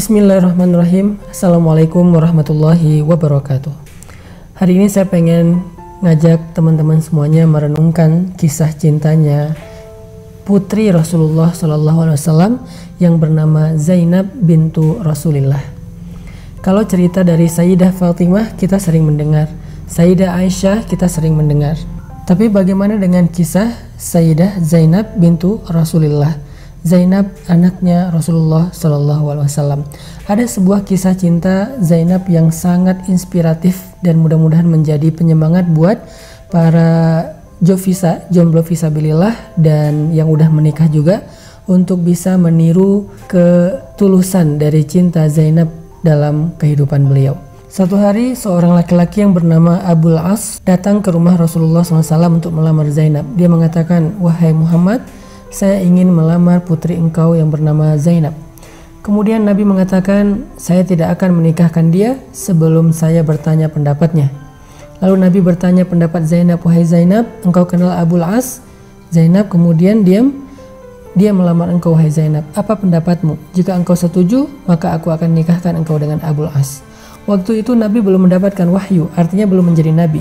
Bismillahirrahmanirrahim. Assalamualaikum warahmatullahi wabarakatuh. Hari ini saya pengen ngajak teman-teman semuanya merenungkan kisah cintanya putri Rasulullah SAW yang bernama Zainab bintu Rasulillah. Kalau cerita dari Sayyidah Fatimah kita sering mendengar, Sayyidah Aisyah kita sering mendengar. Tapi bagaimana dengan kisah Sayyidah Zainab bintu Rasulillah? Zainab anaknya Rasulullah SAW. Ada sebuah kisah cinta Zainab yang sangat inspiratif dan mudah-mudahan menjadi penyemangat buat para jomblo fisabilillah dan yang udah menikah juga untuk bisa meniru ketulusan dari cinta Zainab dalam kehidupan beliau. Satu hari seorang laki-laki yang bernama Abul As datang ke rumah Rasulullah SAW untuk melamar Zainab. Dia mengatakan, "Wahai Muhammad, saya ingin melamar putri engkau yang bernama Zainab." Kemudian Nabi mengatakan, "Saya tidak akan menikahkan dia sebelum saya bertanya pendapatnya." Lalu Nabi bertanya pendapat Zainab, "Wahai Zainab, engkau kenal Abul As?" Zainab kemudian diam. "Dia melamar engkau, wahai Zainab. Apa pendapatmu? Jika engkau setuju, maka aku akan nikahkan engkau dengan Abul As." Waktu itu Nabi belum mendapatkan wahyu, artinya belum menjadi Nabi.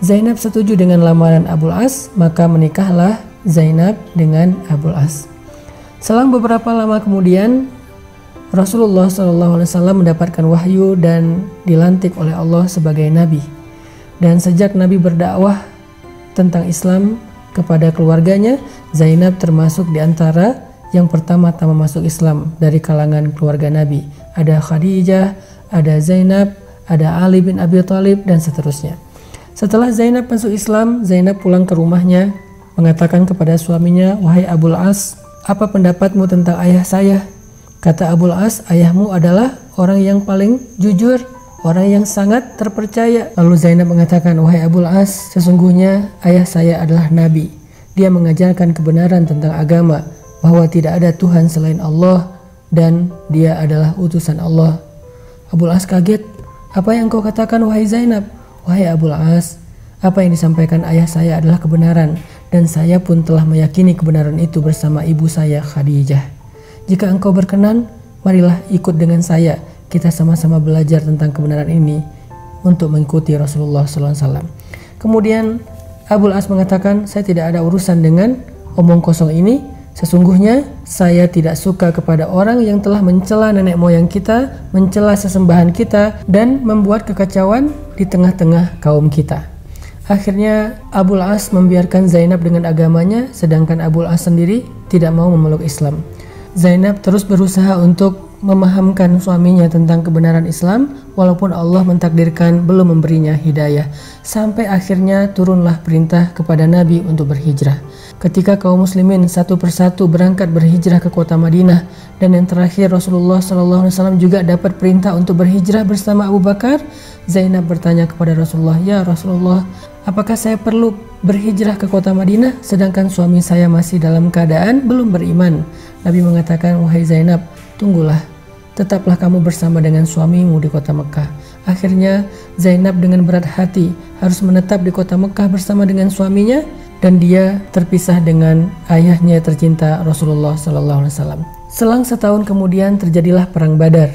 Zainab setuju dengan lamaran Abul As, maka menikahlah Zainab dengan Abul As. Selang beberapa lama kemudian Rasulullah SAW mendapatkan wahyu dan dilantik oleh Allah sebagai Nabi. Dan sejak Nabi berdakwah tentang Islam kepada keluarganya, Zainab termasuk di antara yang pertama-tama masuk Islam dari kalangan keluarga Nabi. Ada Khadijah, ada Zainab, ada Ali bin Abi Thalib dan seterusnya. Setelah Zainab masuk Islam, Zainab pulang ke rumahnya mengatakan kepada suaminya, "Wahai Abul As, apa pendapatmu tentang ayah saya?" Kata Abul As, "Ayahmu adalah orang yang paling jujur, orang yang sangat terpercaya." Lalu Zainab mengatakan, "Wahai Abul As, sesungguhnya ayah saya adalah Nabi. Dia mengajarkan kebenaran tentang agama, bahwa tidak ada Tuhan selain Allah dan dia adalah utusan Allah." Abul As kaget. "Apa yang kau katakan, wahai Zainab?" "Wahai Abul As, apa yang disampaikan ayah saya adalah kebenaran, dan saya pun telah meyakini kebenaran itu bersama ibu saya Khadijah. Jika engkau berkenan, marilah ikut dengan saya. Kita sama-sama belajar tentang kebenaran ini untuk mengikuti Rasulullah SAW." Kemudian Abul As mengatakan, "Saya tidak ada urusan dengan omong kosong ini. Sesungguhnya saya tidak suka kepada orang yang telah mencela nenek moyang kita, mencela sesembahan kita, dan membuat kekacauan di tengah-tengah kaum kita." Akhirnya Abul As membiarkan Zainab dengan agamanya, sedangkan Abul As sendiri tidak mau memeluk Islam. Zainab terus berusaha untuk memahamkan suaminya tentang kebenaran Islam, walaupun Allah mentakdirkan belum memberinya hidayah. Sampai akhirnya turunlah perintah kepada Nabi untuk berhijrah. Ketika kaum muslimin satu persatu berangkat berhijrah ke kota Madinah, dan yang terakhir Rasulullah SAW juga dapat perintah untuk berhijrah bersama Abu Bakar, Zainab bertanya kepada Rasulullah, "Ya Rasulullah, apakah saya perlu berhijrah ke kota Madinah sedangkan suami saya masih dalam keadaan belum beriman?" Nabi mengatakan, "Wahai Zainab, tunggulah, tetaplah kamu bersama dengan suamimu di kota Mekah." Akhirnya Zainab dengan berat hati harus menetap di kota Mekah bersama dengan suaminya, dan dia terpisah dengan ayahnya tercinta Rasulullah SAW. Selang setahun kemudian terjadilah perang Badar.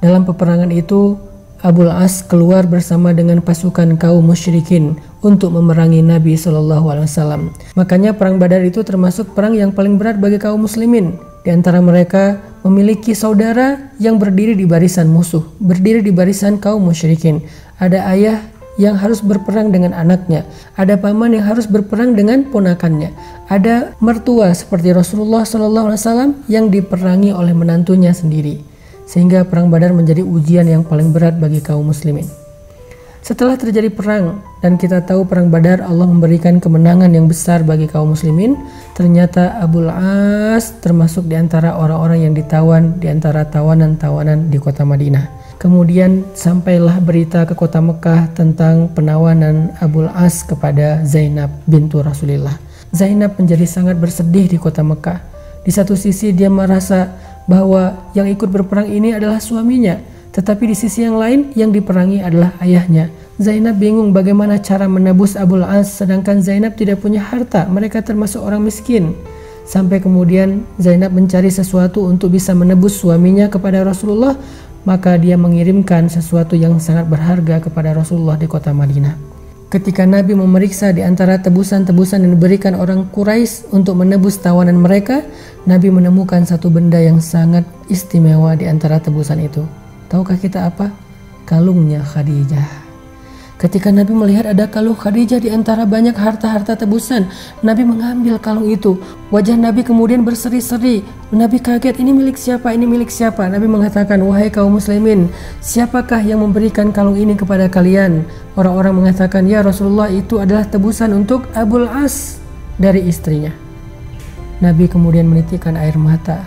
Dalam peperangan itu Abul As keluar bersama dengan pasukan kaum musyrikin untuk memerangi Nabi SAW. Makanya perang Badar itu termasuk perang yang paling berat bagi kaum muslimin. Di antara mereka memiliki saudara yang berdiri di barisan musuh, berdiri di barisan kaum musyrikin. Ada ayah yang harus berperang dengan anaknya, ada paman yang harus berperang dengan ponakannya, ada mertua seperti Rasulullah SAW yang diperangi oleh menantunya sendiri. Sehingga perang Badar menjadi ujian yang paling berat bagi kaum muslimin. Setelah terjadi perang, dan kita tahu perang Badar Allah memberikan kemenangan yang besar bagi kaum muslimin, ternyata Abul As termasuk di antara orang-orang yang ditawan di antara tawanan-tawanan di kota Madinah. Kemudian sampailah berita ke kota Mekah tentang penawanan Abul As kepada Zainab bintu Rasulillah. Zainab menjadi sangat bersedih di kota Mekah. Di satu sisi dia merasa bahwa yang ikut berperang ini adalah suaminya, tetapi di sisi yang lain yang diperangi adalah ayahnya. Zainab bingung bagaimana cara menebus Abul As, sedangkan Zainab tidak punya harta, mereka termasuk orang miskin. Sampai kemudian Zainab mencari sesuatu untuk bisa menebus suaminya kepada Rasulullah, maka dia mengirimkan sesuatu yang sangat berharga kepada Rasulullah di kota Madinah. Ketika Nabi memeriksa di antara tebusan-tebusan yang diberikan orang Quraisy untuk menebus tawanan mereka, Nabi menemukan satu benda yang sangat istimewa di antara tebusan itu. Tahukah kita apa? Kalungnya Khadijah. Ketika Nabi melihat ada kalung Khadijah di antara banyak harta-harta tebusan, Nabi mengambil kalung itu. Wajah Nabi kemudian berseri-seri. Nabi kaget, ini milik siapa? Ini milik siapa? Nabi mengatakan, wahai kaum muslimin, siapakah yang memberikan kalung ini kepada kalian? Orang-orang mengatakan, ya Rasulullah, itu adalah tebusan untuk Abul As dari istrinya. Nabi kemudian menitikkan air mata.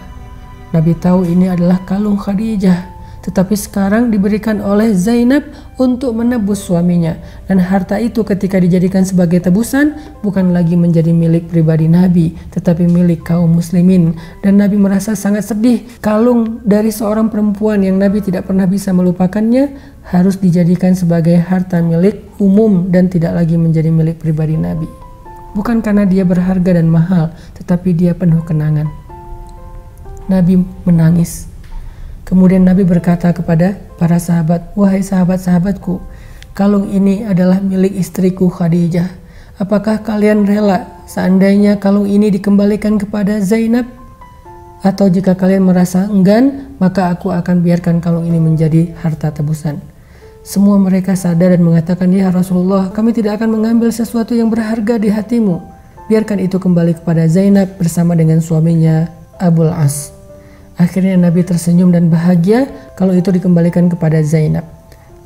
Nabi tahu ini adalah kalung Khadijah, tetapi sekarang diberikan oleh Zainab untuk menebus suaminya. Dan harta itu ketika dijadikan sebagai tebusan bukan lagi menjadi milik pribadi Nabi, tetapi milik kaum muslimin. Dan Nabi merasa sangat sedih, kalung dari seorang perempuan yang Nabi tidak pernah bisa melupakannya harus dijadikan sebagai harta milik umum dan tidak lagi menjadi milik pribadi Nabi. Bukan karena dia berharga dan mahal, tetapi dia penuh kenangan. Nabi menangis. Kemudian Nabi berkata kepada para sahabat, wahai sahabat-sahabatku, kalung ini adalah milik istriku Khadijah. Apakah kalian rela seandainya kalung ini dikembalikan kepada Zainab? Atau jika kalian merasa enggan, maka aku akan biarkan kalung ini menjadi harta tebusan. Semua mereka sadar dan mengatakan, ya Rasulullah, kami tidak akan mengambil sesuatu yang berharga di hatimu. Biarkan itu kembali kepada Zainab bersama dengan suaminya Abul As. Akhirnya Nabi tersenyum dan bahagia kalau itu dikembalikan kepada Zainab.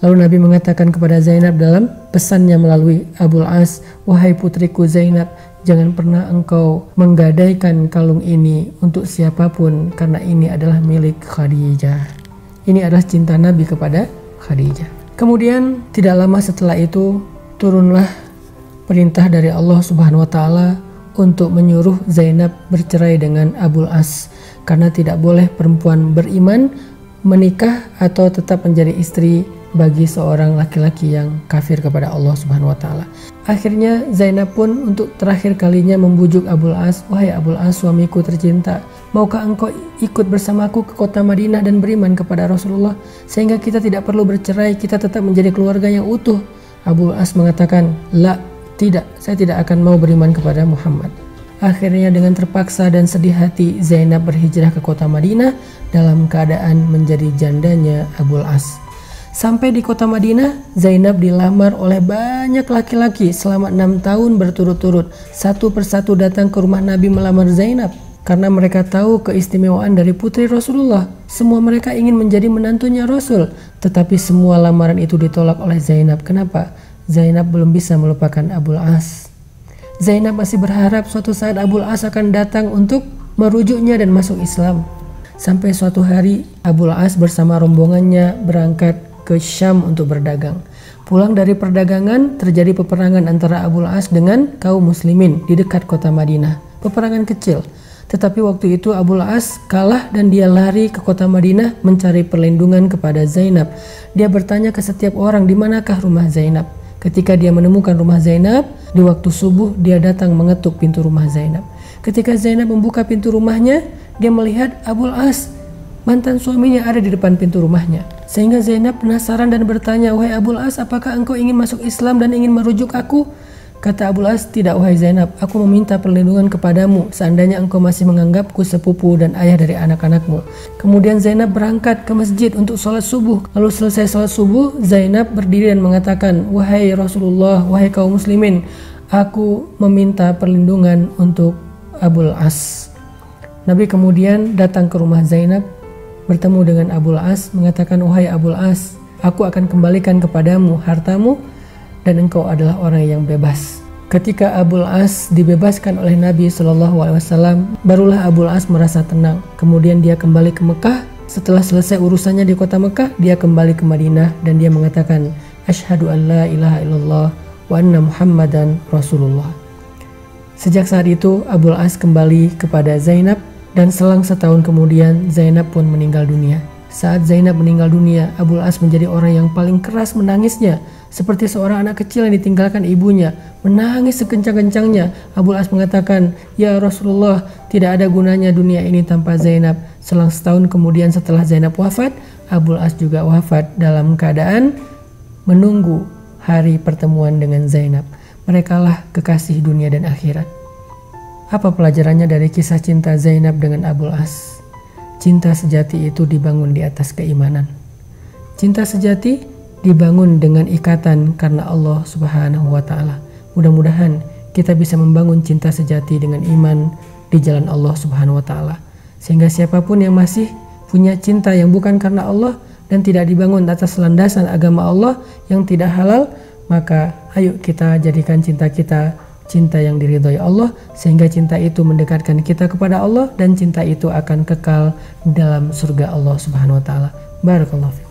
Lalu Nabi mengatakan kepada Zainab dalam pesannya melalui Abul As, wahai putriku Zainab, jangan pernah engkau menggadaikan kalung ini untuk siapapun karena ini adalah milik Khadijah. Ini adalah cinta Nabi kepada Khadijah. Kemudian tidak lama setelah itu turunlah perintah dari Allah Subhanahu wa taala untuk menyuruh Zainab bercerai dengan Abul As, karena tidak boleh perempuan beriman menikah atau tetap menjadi istri bagi seorang laki-laki yang kafir kepada Allah Subhanahu wa taala. Akhirnya Zainab pun untuk terakhir kalinya membujuk Abul As, wahai Abul As, suamiku tercinta, maukah engkau ikut bersamaku ke kota Madinah dan beriman kepada Rasulullah sehingga kita tidak perlu bercerai, kita tetap menjadi keluarga yang utuh? Abul As mengatakan, la, tidak, saya tidak akan mau beriman kepada Muhammad. Akhirnya dengan terpaksa dan sedih hati Zainab berhijrah ke kota Madinah dalam keadaan menjadi jandanya Abul As. Sampai di kota Madinah, Zainab dilamar oleh banyak laki-laki selama 6 tahun berturut-turut. Satu persatu datang ke rumah Nabi melamar Zainab karena mereka tahu keistimewaan dari putri Rasulullah. Semua mereka ingin menjadi menantunya Rasul, tetapi semua lamaran itu ditolak oleh Zainab. Kenapa? Zainab belum bisa melupakan Abul As. Zainab masih berharap suatu saat Abul As akan datang untuk merujuknya dan masuk Islam. Sampai suatu hari Abul As bersama rombongannya berangkat ke Syam untuk berdagang. Pulang dari perdagangan terjadi peperangan antara Abul As dengan kaum muslimin di dekat kota Madinah. Peperangan kecil, tetapi waktu itu Abul As kalah dan dia lari ke kota Madinah mencari perlindungan kepada Zainab. Dia bertanya ke setiap orang, di manakah rumah Zainab? Ketika dia menemukan rumah Zainab, di waktu subuh dia datang mengetuk pintu rumah Zainab. Ketika Zainab membuka pintu rumahnya, dia melihat Abul As, mantan suaminya, ada di depan pintu rumahnya. Sehingga Zainab penasaran dan bertanya, wahai Abul As, apakah engkau ingin masuk Islam dan ingin merujuk aku? Kata Abul As, tidak wahai Zainab, aku meminta perlindungan kepadamu seandainya engkau masih menganggapku sepupu dan ayah dari anak-anakmu. Kemudian Zainab berangkat ke masjid untuk sholat subuh. Lalu selesai sholat subuh, Zainab berdiri dan mengatakan, wahai Rasulullah, wahai kaum muslimin, aku meminta perlindungan untuk Abul As. Nabi kemudian datang ke rumah Zainab, bertemu dengan Abul As, mengatakan, wahai Abul As, aku akan kembalikan kepadamu hartamu dan engkau adalah orang yang bebas. Ketika Abul As dibebaskan oleh Nabi SAW, barulah Abul As merasa tenang. Kemudian dia kembali ke Mekah. Setelah selesai urusannya di kota Mekah, dia kembali ke Madinah dan dia mengatakan, Asyhadu an la ilaha illallah wa anna Muhammadan Rasulullah. Sejak saat itu Abul As kembali kepada Zainab dan selang setahun kemudian Zainab pun meninggal dunia. Saat Zainab meninggal dunia, Abul As menjadi orang yang paling keras menangisnya, seperti seorang anak kecil yang ditinggalkan ibunya, menangis sekencang-kencangnya. Abul As mengatakan, "Ya Rasulullah, tidak ada gunanya dunia ini tanpa Zainab." Selang setahun kemudian setelah Zainab wafat, Abul As juga wafat dalam keadaan menunggu hari pertemuan dengan Zainab. Merekalah kekasih dunia dan akhirat. Apa pelajarannya dari kisah cinta Zainab dengan Abul As? Cinta sejati itu dibangun di atas keimanan. Cinta sejati dibangun dengan ikatan karena Allah Subhanahu wa Ta'ala. Mudah-mudahan kita bisa membangun cinta sejati dengan iman di jalan Allah Subhanahu wa Ta'ala, sehingga siapapun yang masih punya cinta yang bukan karena Allah dan tidak dibangun atas landasan agama Allah yang tidak halal, maka ayo kita jadikan cinta kita cinta yang diridhoi Allah, sehingga cinta itu mendekatkan kita kepada Allah dan cinta itu akan kekal dalam surga Allah Subhanahu wa Ta'ala. Barakallahu fiik.